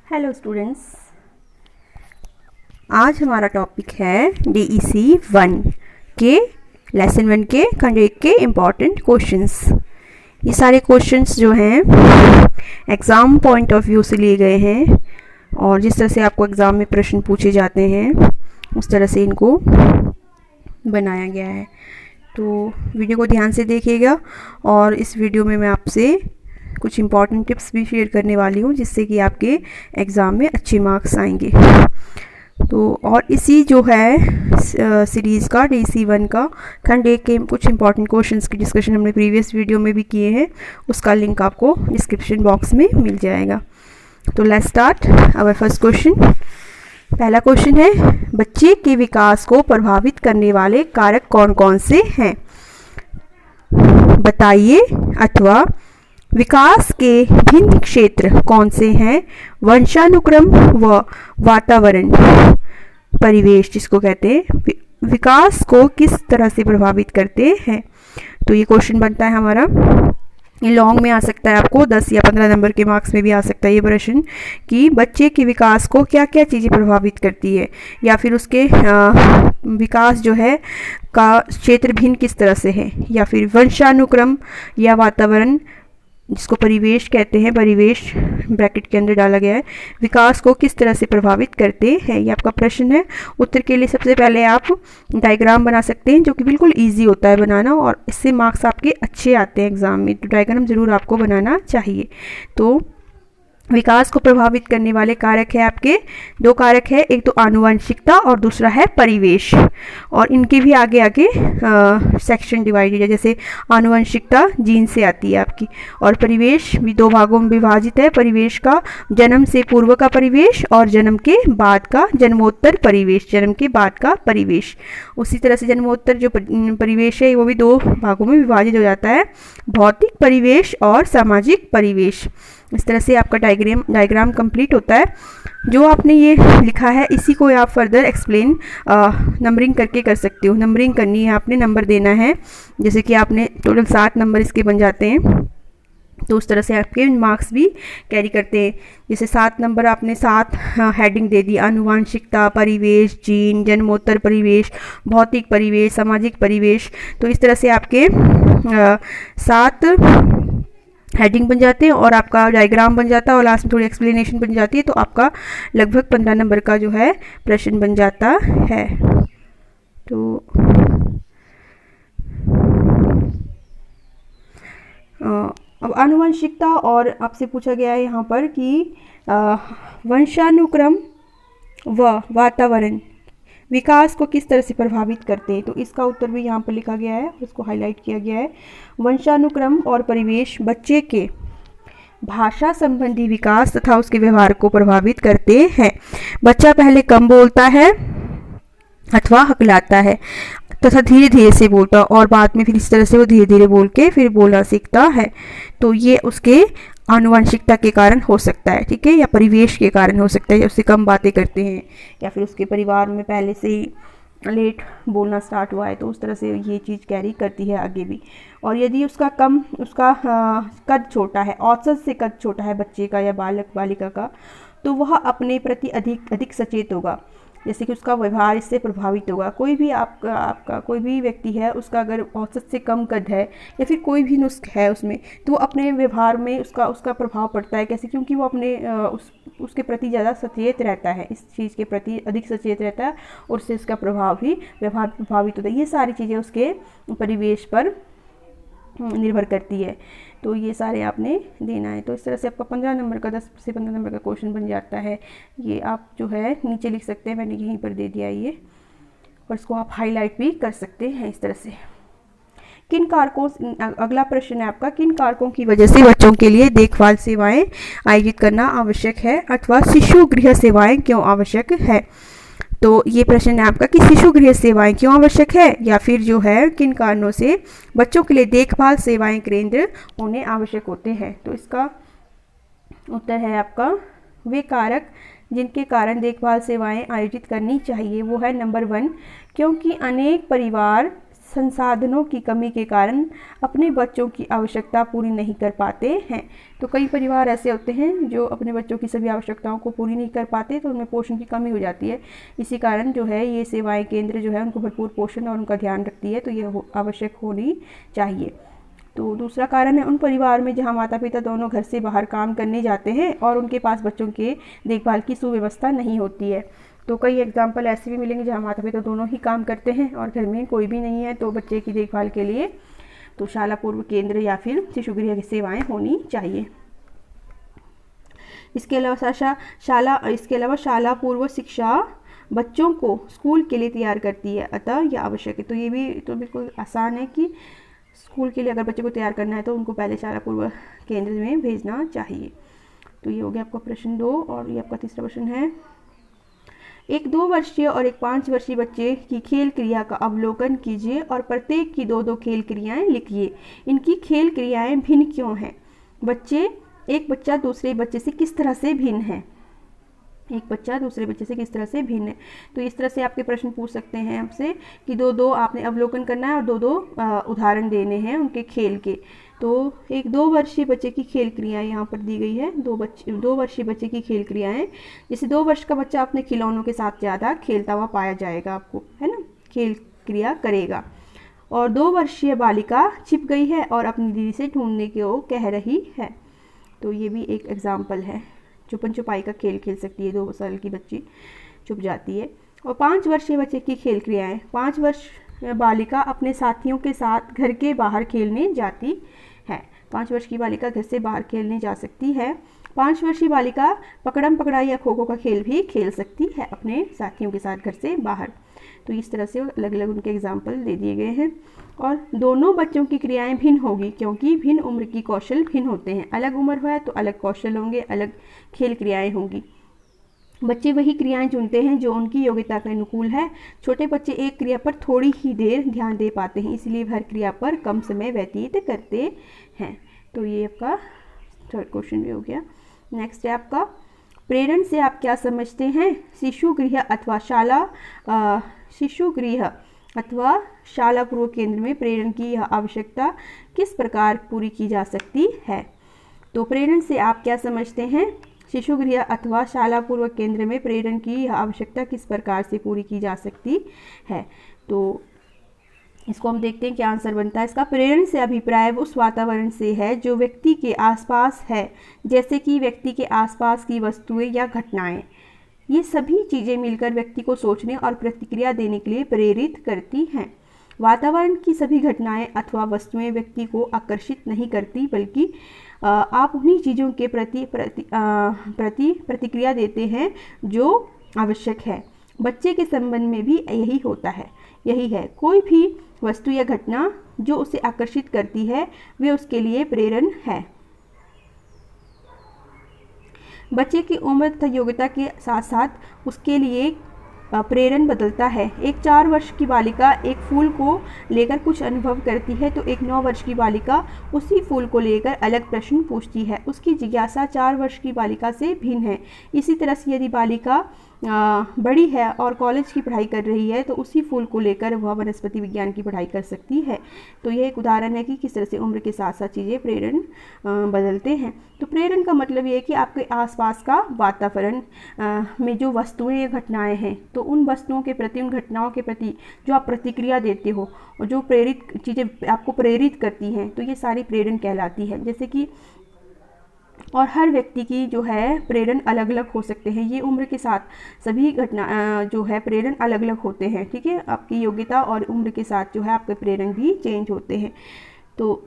Hello students, आज हमारा topic है DEC 1 के लेसन 1 के खंड 1 के इम्पॉर्टेंट क्वेश्चंस। ये सारे क्वेश्चंस जो हैं एग्ज़ाम पॉइंट ऑफ व्यू से लिए गए हैं और जिस तरह से आपको एग्ज़ाम में प्रश्न पूछे जाते हैं उस तरह से इनको बनाया गया है। तो वीडियो को ध्यान से देखिएगा और इस वीडियो में मैं आपसे कुछ इम्पॉर्टेंट टिप्स भी शेयर करने वाली हूँ जिससे कि आपके एग्ज़ाम में अच्छे मार्क्स आएंगे। तो और इसी जो है सीरीज़ का DEC 1 का खंड 1 के कुछ इंपॉर्टेंट क्वेश्चंस की डिस्कशन हमने प्रीवियस वीडियो में भी किए हैं, उसका लिंक आपको डिस्क्रिप्शन बॉक्स में मिल जाएगा। तो let's start our first question. पहला क्वेश्चन है, बच्चे के विकास को प्रभावित करने वाले कारक कौन कौन से हैं, बताइए। अथवा विकास के भिन्न क्षेत्र कौन से हैं, वंशानुक्रम व वातावरण परिवेश जिसको कहते हैं विकास को किस तरह से प्रभावित करते हैं। तो ये क्वेश्चन बनता है हमारा, ये लॉन्ग में आ सकता है, आपको 10 या 15 नंबर के मार्क्स में भी आ सकता है ये प्रश्न कि बच्चे के विकास को क्या क्या चीज़ें प्रभावित करती है या फिर उसके विकास जो है का क्षेत्र भिन्न किस तरह से है, या फिर वंशानुक्रम या वातावरण जिसको परिवेश कहते हैं, परिवेश ब्रैकेट के अंदर डाला गया है, विकास को किस तरह से प्रभावित करते हैं। ये आपका प्रश्न है। उत्तर के लिए सबसे पहले आप डायग्राम बना सकते हैं जो कि बिल्कुल इजी होता है बनाना और इससे मार्क्स आपके अच्छे आते हैं एग्ज़ाम में। तो डायग्राम ज़रूर आपको बनाना चाहिए। तो विकास को प्रभावित करने वाले कारक है आपके दो कारक है, एक तो आनुवंशिकता और दूसरा है परिवेश। और इनके भी आगे आगे सेक्शन डिवाइडेड है, जैसे आनुवंशिकता जीन से आती है आपकी और परिवेश भी दो भागों में विभाजित है। परिवेश का जन्म से पूर्व का परिवेश और जन्म के बाद का जन्मोत्तर परिवेश, जन्म के बाद का परिवेश। उसी तरह से जन्मोत्तर जो परिवेश है वो भी दो भागों में विभाजित हो जाता है, भौतिक परिवेश और सामाजिक परिवेश। इस तरह से आपका डायग्राम कंप्लीट होता है। जो आपने ये लिखा है इसी को आप फर्दर एक्सप्लेन नंबरिंग करके कर सकते हो। नंबरिंग करनी है, आपने नंबर देना है, जैसे कि आपने टोटल 7 नंबर इसके बन जाते हैं। तो उस तरह से आपके मार्क्स भी कैरी करते हैं। जैसे 7 नंबर आपने 7 हेडिंग दे दी, आनुवांशिकता, परिवेश, जीन, जन्मोत्तर परिवेश, भौतिक परिवेश, सामाजिक परिवेश। तो इस तरह से आपके 7 हेडिंग बन जाते हैं और आपका डायग्राम बन जाता है और लास्ट में थोड़ी एक्सप्लेनेशन बन जाती है। तो आपका लगभग 15 नंबर का जो है प्रश्न बन जाता है। तो अब आनुवंशिकता और आपसे पूछा गया है यहाँ पर कि वंशानुक्रम व वातावरण विकास को किस तरह से प्रभावित करते हैं। तो इसका उत्तर भी यहाँ पर लिखा गया है, उसको हाईलाइट किया गया है। वंशानुक्रम और परिवेश बच्चे के भाषा संबंधी विकास तथा उसके व्यवहार को प्रभावित करते हैं। बच्चा पहले कम बोलता है अथवा हकलाता है तथा धीरे धीरे से बोलता और बाद में फिर इस तरह से वो धीरे धीरे बोल के फिर बोलना सीखता है। तो ये उसके आनुवंशिकता के कारण हो सकता है, ठीक है, या परिवेश के कारण हो सकता है, उससे कम बातें करते हैं या फिर उसके परिवार में पहले से ही लेट बोलना स्टार्ट हुआ है, तो उस तरह से ये चीज़ कैरी करती है आगे भी। और यदि उसका कद छोटा है, औसत से कद छोटा है बच्चे का या बालक बालिका का, तो वह अपने प्रति अधिक सचेत होगा, जैसे कि उसका व्यवहार इससे प्रभावित होगा। कोई भी आपका कोई भी व्यक्ति है, उसका अगर औसत से कम कद है या फिर कोई भी नुस्ख है उसमें, तो वो अपने व्यवहार में उसका प्रभाव पड़ता है। कैसे? क्योंकि वो अपने उसके प्रति ज़्यादा सचेत रहता है, इस चीज़ के प्रति अधिक सचेत रहता है और उससे उसका प्रभाव भी व्यवहार प्रभावित होता है। ये सारी चीज़ें उसके परिवेश पर निर्भर करती है। तो ये सारे आपने देना है। तो इस तरह से आपका 15 नंबर का 10 से 15 नंबर का क्वेश्चन बन जाता है। ये आप जो है नीचे लिख सकते हैं, मैंने यहीं पर दे दिया ये, और इसको आप हाईलाइट भी कर सकते हैं इस तरह से। किन कारकों, अगला प्रश्न है आपका, किन कारकों की वजह से बच्चों के लिए देखभाल सेवाएं आयोजित करना आवश्यक है अथवा शिशु गृह सेवाएं क्यों आवश्यक है। तो ये प्रश्न है आपका कि शिशु गृह सेवाएं क्यों आवश्यक है या फिर जो है किन कारणों से बच्चों के लिए देखभाल सेवाएं केंद्र होने आवश्यक होते हैं। तो इसका उत्तर है आपका, वे कारक जिनके कारण देखभाल सेवाएं आयोजित करनी चाहिए वो है नंबर 1, क्योंकि अनेक परिवार संसाधनों की कमी के कारण अपने बच्चों की आवश्यकता पूरी नहीं कर पाते हैं। तो कई परिवार ऐसे होते हैं जो अपने बच्चों की सभी आवश्यकताओं को पूरी नहीं कर पाते, तो उनमें पोषण की कमी हो जाती है। इसी कारण जो है ये सेवाएं केंद्र जो है उनको भरपूर पोषण और उनका ध्यान रखती है, तो ये आवश्यक होनी चाहिए। तो दूसरा कारण है उन परिवार में जहाँ माता पिता दोनों घर से बाहर काम करने जाते हैं और उनके पास बच्चों के देखभाल की सुव्यवस्था नहीं होती है। तो कई एग्जाम्पल ऐसे भी मिलेंगे जहाँ माता पिता दोनों ही काम करते हैं और घर में कोई भी नहीं है, तो बच्चे की देखभाल के लिए तो शाला पूर्व केंद्र या फिर शिशु गृह की सेवाएं होनी चाहिए। इसके अलावा शाला पूर्व शिक्षा बच्चों को स्कूल के लिए तैयार करती है, अतः यह आवश्यक है। तो ये भी तो बिल्कुल आसान है कि स्कूल के लिए अगर बच्चे को तैयार करना है तो उनको पहले शाला पूर्व केंद्र में भेजना चाहिए। तो ये हो गया आपका प्रश्न 2। और ये आपका तीसरा प्रश्न है, एक 2 वर्षीय और एक 5 वर्षीय बच्चे की खेल क्रिया का अवलोकन कीजिए और प्रत्येक की 2-2 खेल क्रियाएं लिखिए। इनकी खेल क्रियाएं भिन्न क्यों हैं? एक बच्चा दूसरे बच्चे से किस तरह से भिन्न है? एक बच्चा दूसरे बच्चे से किस तरह से भिन्न है? तो इस तरह से आपके प्रश्न पूछ सकते हैं आपसे कि 2-2 आपने अवलोकन करना है और 2-2 उदाहरण देने हैं उनके खेल के। तो एक 2 वर्षीय बच्चे की खेल क्रियाएं यहाँ पर दी गई है। 2 वर्षीय बच्चे की खेल क्रियाएं, जैसे 2 वर्ष का बच्चा अपने खिलौनों के साथ ज़्यादा खेलता हुआ पाया जाएगा आपको, है ना, खेल क्रिया करेगा। और 2 वर्षीय बालिका छिप गई है और अपनी दीदी से ढूंढने को कह रही है। तो ये भी एक एग्जाम्पल है, छुपन छुपाई का खेल खेल सकती है 2 साल की बच्ची, छुप जाती है। और 5 वर्षीय बच्चे की खेल क्रियाएं, 5 वर्ष बालिका अपने साथियों के साथ घर के बाहर खेलने जाती है। 5 वर्ष की बालिका घर से बाहर खेलने जा सकती है। 5 वर्षीय बालिका पकड़म पकड़ाई या खो खो का खेल भी खेल सकती है अपने साथियों के साथ घर से बाहर। तो इस तरह से अलग अलग उनके एग्जाम्पल दे दिए गए हैं। और दोनों बच्चों की क्रियाएं भिन्न होगी क्योंकि भिन्न उम्र की कौशल भिन्न होते हैं। अलग उम्र है तो अलग कौशल होंगे, अलग खेल क्रियाएं होंगी। बच्चे वही क्रियाएं चुनते हैं जो उनकी योग्यता के अनुकूल है। छोटे बच्चे एक क्रिया पर थोड़ी ही देर ध्यान दे पाते हैं, इसलिए हर क्रिया पर कम समय व्यतीत करते हैं। तो ये आपका थर्ड क्वेश्चन भी हो गया। नेक्स्ट है आपका, प्रेरण से आप क्या समझते हैं? शिशु गृह अथवा शाला पूर्व केंद्र में प्रेरण की यह आवश्यकता किस प्रकार पूरी की जा सकती है? तो प्रेरण से आप क्या समझते हैं? शिशु गृह अथवा शाला पूर्व केंद्र में प्रेरण की यह आवश्यकता किस प्रकार से पूरी की जा सकती है? तो इसको हम देखते हैं क्या आंसर बनता है इसका। प्रेरण से अभिप्राय उस वातावरण से है जो व्यक्ति के आसपास है, जैसे कि व्यक्ति के आसपास की वस्तुएं या घटनाएं। ये सभी चीज़ें मिलकर व्यक्ति को सोचने और प्रतिक्रिया देने के लिए प्रेरित करती हैं। वातावरण की सभी घटनाएं अथवा वस्तुएं व्यक्ति को आकर्षित नहीं करती, बल्कि आप उन्हीं चीज़ों के प्रति प्रतिक्रिया देते हैं जो आवश्यक है। बच्चे के संबंध में भी यही है। कोई भी वस्तु या घटना जो उसे आकर्षित करती है वे उसके लिए प्रेरण है। बच्चे की उम्र तथा योग्यता के साथ साथ उसके लिए प्रेरण बदलता है। एक 4 वर्ष की बालिका एक फूल को लेकर कुछ अनुभव करती है तो एक 9 वर्ष की बालिका उसी फूल को लेकर अलग प्रश्न पूछती है। उसकी जिज्ञासा 4 वर्ष की बालिका से भिन्न है। इसी तरह से यदि बालिका बड़ी है और कॉलेज की पढ़ाई कर रही है तो उसी फूल को लेकर वह वनस्पति विज्ञान की पढ़ाई कर सकती है। तो यह एक उदाहरण है कि किस तरह से उम्र के साथ साथ चीज़ें प्रेरण बदलते हैं। तो प्रेरण का मतलब ये है कि आपके आसपास का वातावरण में जो वस्तुएं या घटनाएं हैं, तो उन वस्तुओं के प्रति, उन घटनाओं के प्रति जो आप प्रतिक्रिया देते हो और जो प्रेरित चीज़ें आपको प्रेरित करती हैं, तो ये सारी प्रेरण कहलाती है। जैसे कि और हर व्यक्ति की जो है प्रेरण अलग अलग हो सकते हैं। ये उम्र के साथ सभी घटना जो है प्रेरण अलग अलग होते हैं, ठीक है। आपकी योग्यता और उम्र के साथ जो है आपके प्रेरण भी चेंज होते हैं। तो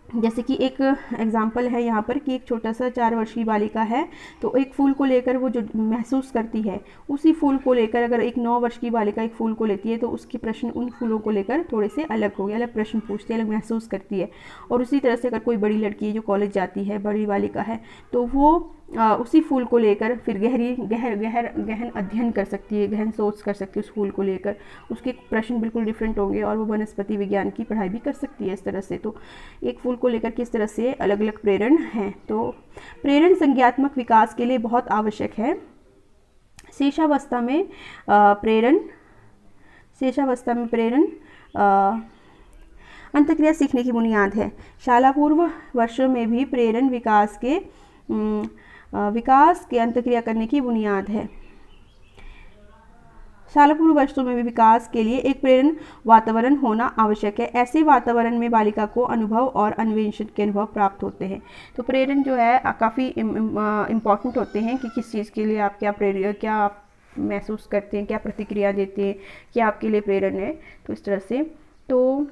जैसे कि एक एग्जाम्पल है यहाँ पर कि एक छोटा सा 4 वर्षीय बालिका है, तो एक फूल को लेकर वो जो महसूस करती है, उसी फूल को लेकर अगर एक 9 वर्ष की बालिका एक फूल को लेती है तो उसके प्रश्न उन फूलों को लेकर थोड़े से अलग हो गए, अलग प्रश्न पूछती है, अलग महसूस करती है। और उसी तरह से अगर कोई बड़ी लड़की है जो कॉलेज जाती है, बड़ी बालिका है, तो वो उसी फूल को लेकर फिर गहन अध्ययन कर सकती है, गहन सोच कर सकती है उस फूल को लेकर। उसके प्रश्न बिल्कुल डिफरेंट होंगे और वो वनस्पति विज्ञान की पढ़ाई भी कर सकती है इस तरह से। तो एक फूल को लेकर किस तरह से अलग अलग प्रेरण हैं। तो प्रेरण संज्ञात्मक विकास के लिए बहुत आवश्यक है। शेषावस्था में प्रेरण अंतःक्रिया सीखने की बुनियाद है। शाला पूर्व वर्षों में भी प्रेरण विकास के अंतःक्रिया करने की बुनियाद है। शाला पूर्व वर्षों में भी विकास के लिए एक प्रेरण वातावरण होना आवश्यक है। ऐसे वातावरण में बालिका को अनुभव और अन्वेषण के अनुभव प्राप्त होते हैं। तो प्रेरण जो है काफ़ी इम्पॉर्टेंट होते हैं कि किस चीज़ के लिए आप क्या आप महसूस करते हैं, क्या प्रतिक्रिया देते हैं, क्या आपके लिए प्रेरण है। तो इस तरह से तो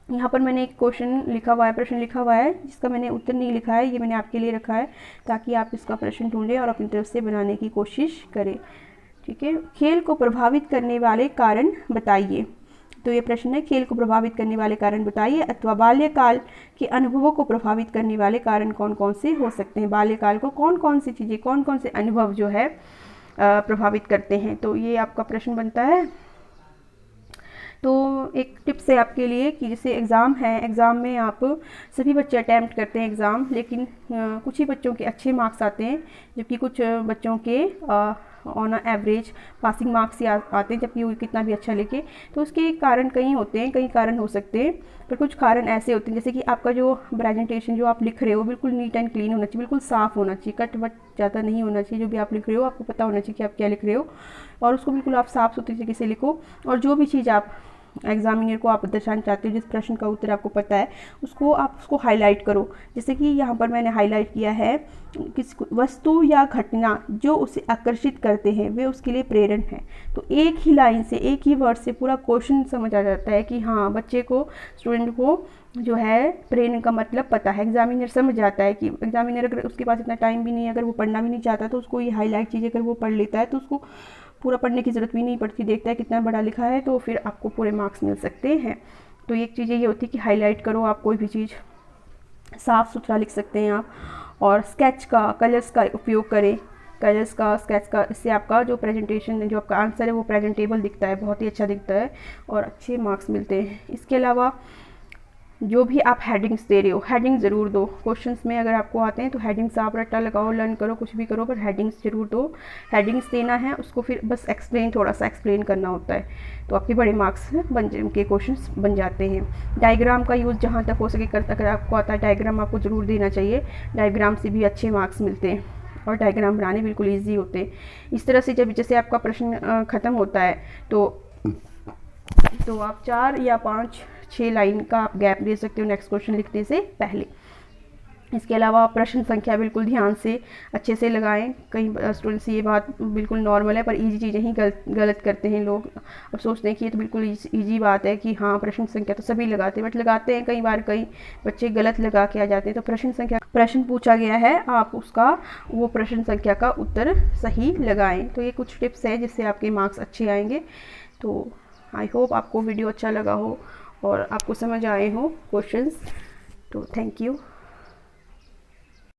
यहाँ पर मैंने एक क्वेश्चन लिखा हुआ है, प्रश्न लिखा हुआ है, जिसका मैंने उत्तर नहीं लिखा है, ये मैंने आपके लिए रखा है ताकि आप इसका प्रश्न ढूंढें और अपनी तरफ से बनाने की कोशिश करें। ठीक है, खेल को प्रभावित करने वाले कारण बताइए। तो ये प्रश्न है, खेल को प्रभावित करने वाले कारण बताइए, अथवा बाल्यकाल के अनुभवों को प्रभावित करने वाले कारण कौन कौन से हो सकते हैं। बाल्यकाल को कौन कौन सी चीज़ें, कौन कौन से अनुभव जो है प्रभावित करते हैं। तो ये आपका प्रश्न बनता है। तो एक टिप्स है आपके लिए कि जैसे एग्ज़ाम है, एग्ज़ाम में आप सभी बच्चे अटैम्प्ट करते हैं एग्ज़ाम, लेकिन कुछ ही बच्चों के अच्छे मार्क्स आते हैं, जबकि कुछ बच्चों के ऑन एवरेज पासिंग मार्क्स ही आते हैं, जबकि वो कितना भी अच्छा लिखे। तो उसके कारण कई होते हैं, कई कारण हो सकते हैं, पर कुछ कारण ऐसे होते हैं जैसे कि आपका जो प्रेजेंटेशन जो आप लिख रहे हो बिल्कुल नीट एंड क्लीन होना चाहिए, बिल्कुल साफ़ होना चाहिए, कट वट ज़्यादा नहीं होना चाहिए। जो भी आप लिख रहे हो आपको पता होना चाहिए कि आप क्या लिख रहे हो, और उसको बिल्कुल आप साफ़ सुथरी तरीके से लिखो। और जो भी चीज़ आप एग्जामिनर को आप दर्शाना चाहते हो, जिस प्रश्न का उत्तर आपको पता है, उसको हाईलाइट करो। जैसे कि यहाँ पर मैंने हाईलाइट किया है, किस वस्तु या घटना जो उसे आकर्षित करते हैं वे उसके लिए प्रेरण है। तो एक ही लाइन से, एक ही वर्ड से पूरा क्वेश्चन समझ आ जाता है कि हाँ, बच्चे को, स्टूडेंट को जो है प्रेरण का मतलब पता है। एग्जामिनर समझ जाता है कि एग्जामिनर अगर उसके पास इतना टाइम भी नहीं है, अगर वो पढ़ना भी नहीं चाहता, तो उसको ये हाईलाइट चीज़ें अगर वो पढ़ लेता है तो उसको पूरा पढ़ने की ज़रूरत भी नहीं पड़ती, देखता है कितना बड़ा लिखा है, तो फिर आपको पूरे मार्क्स मिल सकते हैं। तो एक चीज़ ये होती है कि हाईलाइट करो, आप कोई भी चीज़ साफ़ सुथरा लिख सकते हैं आप। और स्केच का, कलर्स का उपयोग करें, कलर्स का, स्केच का, इससे आपका जो प्रेजेंटेशन, जो आपका आंसर है वो प्रेजेंटेबल दिखता है, बहुत ही अच्छा दिखता है और अच्छे मार्क्स मिलते हैं। इसके अलावा जो भी आप हेडिंग्स दे रहे हो, हेडिंग ज़रूर दो। क्वेश्चंस में अगर आपको आते हैं तो हेडिंग्स आप रट्टा लगाओ, लर्न करो, कुछ भी करो, पर हेडिंग्स ज़रूर दो। हेडिंग्स देना है, उसको फिर बस थोड़ा सा एक्सप्लेन करना होता है, तो आपके बड़े मार्क्स के क्वेश्चंस बन जाते हैं। डायग्राम का यूज़ जहाँ तक हो सके करता, अगर आपको आता है डायग्राम आपको ज़रूर देना चाहिए। डायग्राम से भी अच्छे मार्क्स मिलते हैं और डायग्राम बनाने बिल्कुल ईजी होते हैं। इस तरह से जब जैसे आपका प्रश्न ख़त्म होता है तो आप 4 या 5-6 लाइन का आप गैप दे सकते हो नेक्स्ट क्वेश्चन लिखने से पहले। इसके अलावा प्रश्न संख्या बिल्कुल ध्यान से अच्छे से लगाएं। कई स्टूडेंट्स ये बात बिल्कुल नॉर्मल है, पर इजी चीज़ें ही गलत करते हैं लोग। अब सोचते हैं कि ये तो बिल्कुल इजी बात है कि हाँ, प्रश्न संख्या तो सभी लगाते हैं, बट लगाते हैं कई बार कई बच्चे गलत लगा के आ जाते हैं। तो प्रश्न पूछा गया है, आप उसका वो प्रश्न संख्या का उत्तर सही लगाएं। तो ये कुछ टिप्स है जिससे आपके मार्क्स अच्छे आएंगे। तो आई होप आपको वीडियो अच्छा लगा हो और आपको समझ आए हो क्वेश्चंस। तो थैंक यू।